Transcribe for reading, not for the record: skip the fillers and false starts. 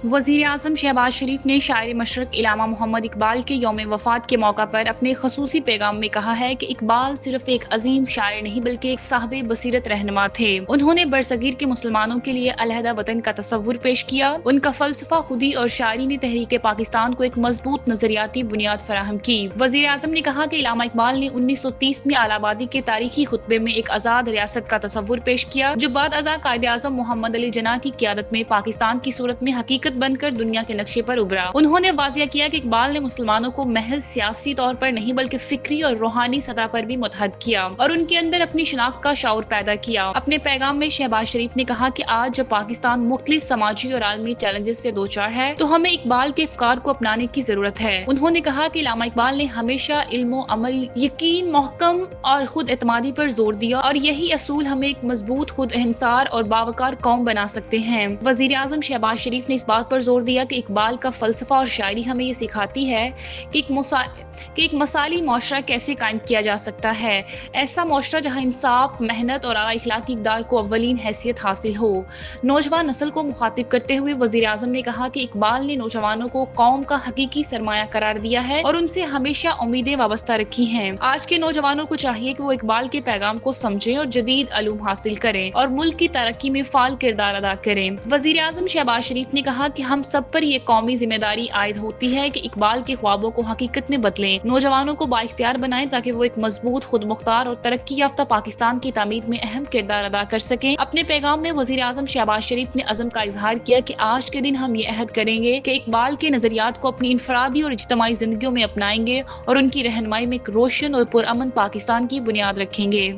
वज़ीर आज़म शहबाज शरीफ ने शायर मशरक़ इल्लामा मोहम्मद इकबाल के यौम वफ़ात के मौका पर अपने ख़ुसूसी पैगाम में कहा है कि इकबाल सिर्फ एक अजीम शायर नहीं बल्कि एक साहिब बसीरत रहनुमा थे। उन्होंने बरसगीर के मुसलमानों के लिए अलहदा वतन का तसव्वुर पेश किया। उनका फ़लसफ़ा खुदी और शायरी ने तहरीक पाकिस्तान को एक मजबूत नज़रियाती बुनियाद फराहम की। वज़ीर आज़म ने कहा कि इल्लामा इकबाल ने 1930 में आलाबादी के तारीखी खुतबे में एक आज़ाद रियासत का तसव्वुर पेश किया जो बाद अज़ा कायदे आज़म मोहम्मद अली जिन्ना की क़यादत में पाकिस्तान की सूरत में हकीकत बनकर दुनिया के नक्शे पर उभरा। उन्होंने वाज़िया किया कि इकबाल ने मुसलमानों को महज सियासी तौर पर नहीं बल्कि फिक्री और रूहानी सतह पर भी मुतहद किया और उनके अंदर अपनी शनाख्त का शऊर पैदा किया। अपने पैगाम में शहबाज शरीफ ने कहा कि आज जब पाकिस्तान मुख्तलिफ समाजी और आलमी चैलेंजेस से दो चार है तो हमें इकबाल के अफकार को अपनाने की जरूरत है। उन्होंने कहा कि इल्लामा इकबाल ने हमेशा इल्म अमल, यकीन, मोहकम और खुद एतमादी पर जोर दिया और यही असूल हमें एक मजबूत, खुद इंसार और बावकार कौम बना सकते हैं। वज़ीर आज़म शहबाज शरीफ ने इस बात पर जोर दिया कि इकबाल का फलसफा और शायरी हमें ये सिखाती है कि एक मसाली मुआशरा कैसे कायम किया जा सकता है। ऐसा मुआशरा जहाँ इंसाफ, मेहनत और आला इखलाकी इक़दार को अव्वलीन हैसियत हासिल हो। नौजवान नस्ल को मुखातिब करते हुए वज़ीर आज़म ने कहा कि इकबाल ने नौजवानों को कौम का हकीकी सरमाया करार दिया है और उनसे हमेशा उम्मीदें वाबस्ता रखी हैं। आज के नौजवानों को चाहिए कि वो इकबाल के पैगाम को समझें और जदीद अलूम हासिल करें और मुल्क की तरक्की में फाल किरदार अदा करें। वज़ीर आज़म शहबाज शरीफ ने कहा कि हम सब पर यह कौमी जिम्मेदारी आयद होती है कि इकबाल के ख्वाबों को हकीकत में बदलें, नौजवानों को बाइख्तियार बनाएं ताकि वो एक मजबूत, खुद मुख्तार और तरक्की याफ्ता पाकिस्तान की तामीर में अहम किरदार अदा कर सकें। अपने पैगाम में वज़ीर आज़म शहबाज शरीफ ने अज़म का इजहार किया कि आज के दिन हम ये अहद करेंगे कि इकबाल के नजरियात को अपनी इनफरादी और इज्तिमाई जिंदगियों में अपनाएंगे और उनकी रहनुमाई में एक रोशन और पुरअमन पाकिस्तान की बुनियाद रखेंगे।